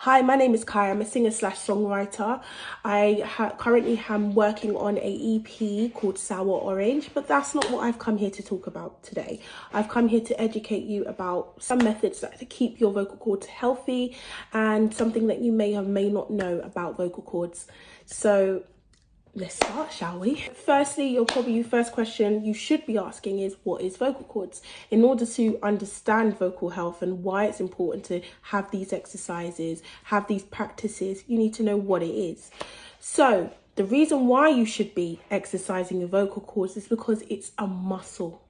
Hi, my name is Kai. I'm a singer/songwriter. I currently am working on a EP called Sour Orange, but that's not what I've come here to talk about today. I've come here to educate you about some methods that to keep your vocal cords healthy and something that you may or may not know about vocal cords. So let's start, shall we? Firstly, your first question you should be asking is, what is vocal cords? In order to understand vocal health and why it's important to have these exercises, have these practices, you need to know what it is. So the reason why you should be exercising your vocal cords is because it's a muscle.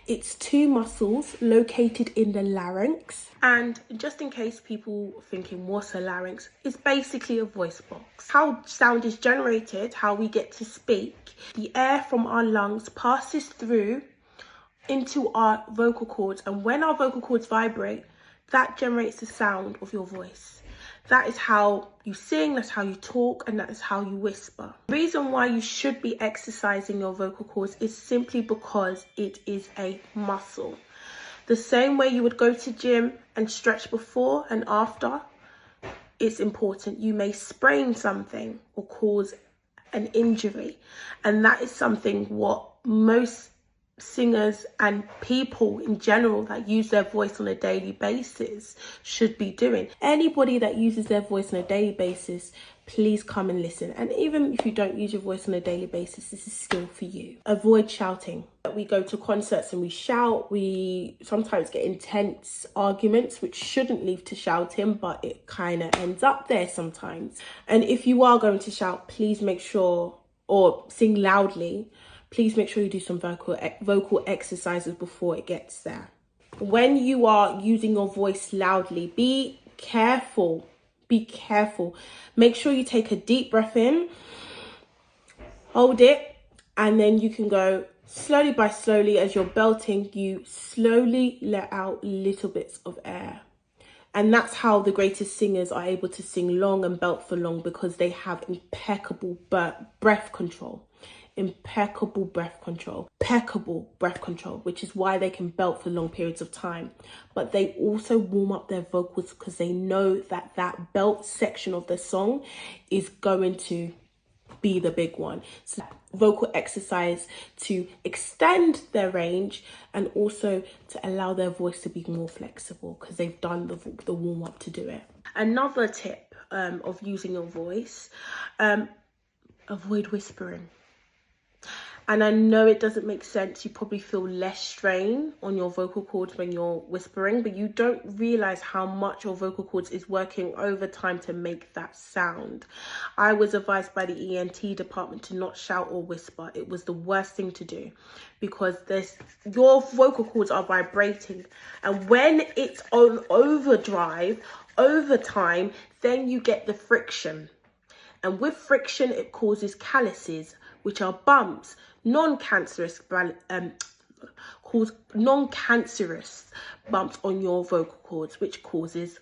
It's two muscles located in the larynx. And just in case people thinking what's a larynx, it's basically a voice box. How sound is generated, how we get to speak, the air from our lungs passes through into our vocal cords. And when our vocal cords vibrate, that generates the sound of your voice. That is how you sing, that's how you talk, and that is how you whisper. The reason why you should be exercising your vocal cords is simply because it is a muscle. The same way you would go to gym and stretch before and after, it's important. You may sprain something or cause an injury, and that is something what most singers and people in general that use their voice on a daily basis should be doing. Anybody that uses their voice on a daily basis, please come and listen. And even if you don't use your voice on a daily basis, this is still for you. Avoid shouting. We go to concerts and we shout. We sometimes get intense arguments, which shouldn't lead to shouting, but it kind of ends up there sometimes. And if you are going to shout, please make sure, or sing loudly, please make sure you do some vocal exercises before it gets there. When you are using your voice loudly, be careful. Be careful. Make sure you take a deep breath in, hold it, and then you can go slowly by slowly. As you're belting, you slowly let out little bits of air. And that's how the greatest singers are able to sing long and belt for long, because they have impeccable breath control. Impeccable breath control, which is why they can belt for long periods of time. But they also warm up their vocals because they know that that belt section of the song is going to be the big one. So vocal exercise to extend their range and also to allow their voice to be more flexible because they've done the warm up to do it. Another tip of using your voice, avoid whispering. And I know it doesn't make sense. You probably feel less strain on your vocal cords when you're whispering, but you don't realize how much your vocal cords is working overtime to make that sound. I was advised by the ENT department to not shout or whisper. It was the worst thing to do because your vocal cords are vibrating. And when it's on overdrive, overtime, then you get the friction. And with friction, it causes calluses, which are bumps, non-cancerous bumps on your vocal cords, which causes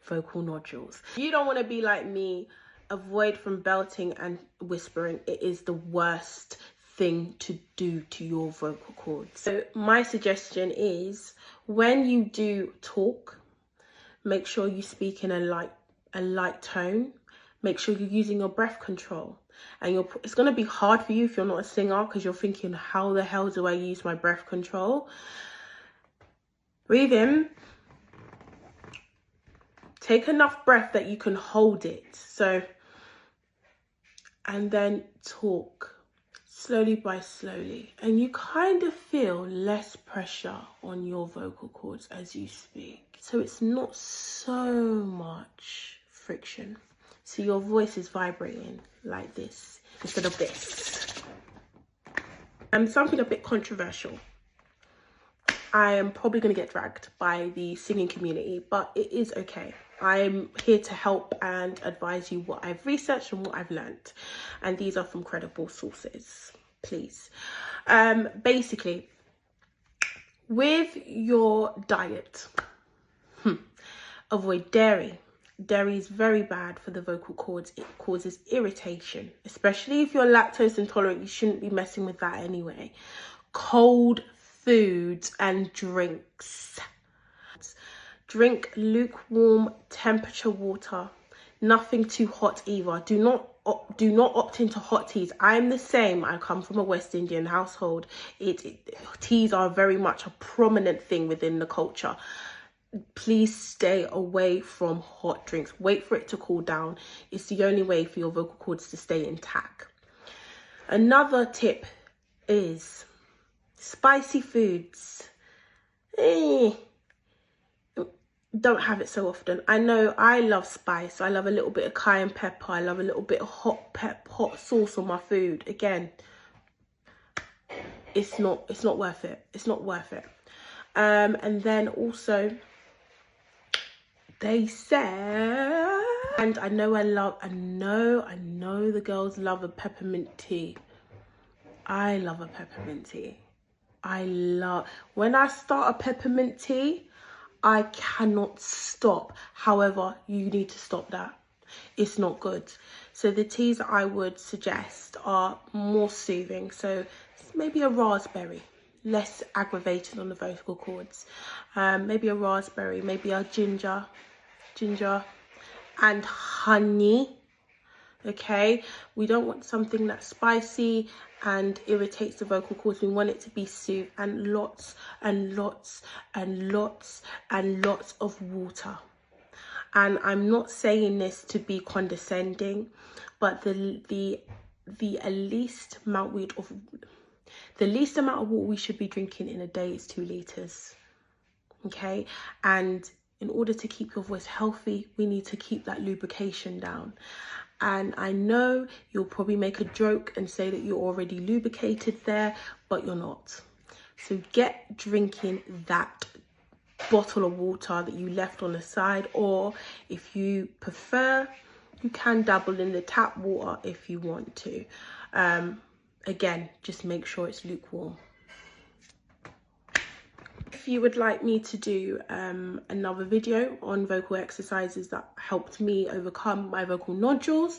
vocal nodules. You don't want to be like me. Avoid from belting and whispering. It is the worst thing to do to your vocal cords. So my suggestion is, when you do talk, make sure you speak in a light tone. Make sure you're using your breath control. And it's going to be hard for you if you're not a singer, because you're thinking, how the hell do I use my breath control? Breathe in. Take enough breath that you can hold it. And then talk slowly by slowly. And you kind of feel less pressure on your vocal cords as you speak. So it's not so much friction. So your voice is vibrating like this instead of this. Something a bit controversial. I am probably going to get dragged by the singing community, but it is okay. I'm here to help and advise you what I've researched and what I've learned. And these are from credible sources, please. Basically, with your diet, avoid dairy. Dairy is very bad for the vocal cords. It causes irritation, especially if you're lactose intolerant. You shouldn't be messing with that anyway. Cold foods and drinks. Drink lukewarm temperature water. Nothing too hot either. Do not opt into hot teas. I'm the same. I come from a West Indian household. Teas are very much a prominent thing within the culture. Please stay away from hot drinks. Wait for it to cool down. It's the only way for your vocal cords to stay intact. Another tip is spicy foods. Don't have it so often. I know I love spice. I love a little bit of cayenne pepper. I love a little bit of hot sauce on my food. Again, it's not worth it. It's not worth it. And then also, they said, and I know the girls love a peppermint tea. I love a peppermint tea. When I start a peppermint tea, I cannot stop. However, you need to stop that. It's not good. So the teas I would suggest are more soothing. So maybe a raspberry, less aggravated on the vocal cords. Maybe a raspberry, maybe a ginger and honey. Okay, we don't want something that's spicy and irritates the vocal cords. We want it to be soothed, and lots and lots and lots and lots of water. And I'm not saying this to be condescending, but the least amount of water we should be drinking in a day is 2 liters. Okay, and in order to keep your voice healthy, we need to keep that lubrication down. And I know you'll probably make a joke and say that you're already lubricated there, but you're not. So get drinking that bottle of water that you left on the side, or if you prefer, you can dabble in the tap water if you want to. Again, just make sure it's lukewarm. If you would like me to do another video on vocal exercises that helped me overcome my vocal nodules,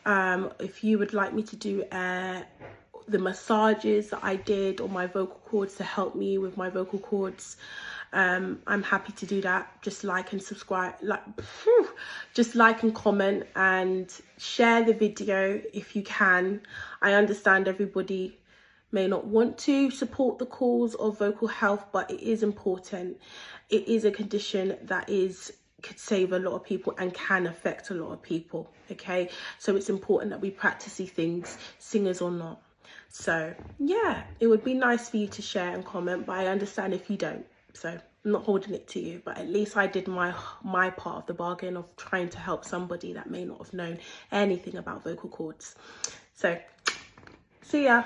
if you would like me to do the massages that I did on my vocal cords to help me with my vocal cords, I'm happy to do that. Just like and subscribe, just like and comment and share the video if you can. I understand everybody may not want to support the cause of vocal health, but it is important. It is a condition that could save a lot of people and can affect a lot of people. Okay, so it's important that we practice these things, singers or not. So yeah, it would be nice for you to share and comment, but I understand if you don't. So I'm not holding it to you, but at least I did my part of the bargain of trying to help somebody that may not have known anything about vocal cords. So see ya.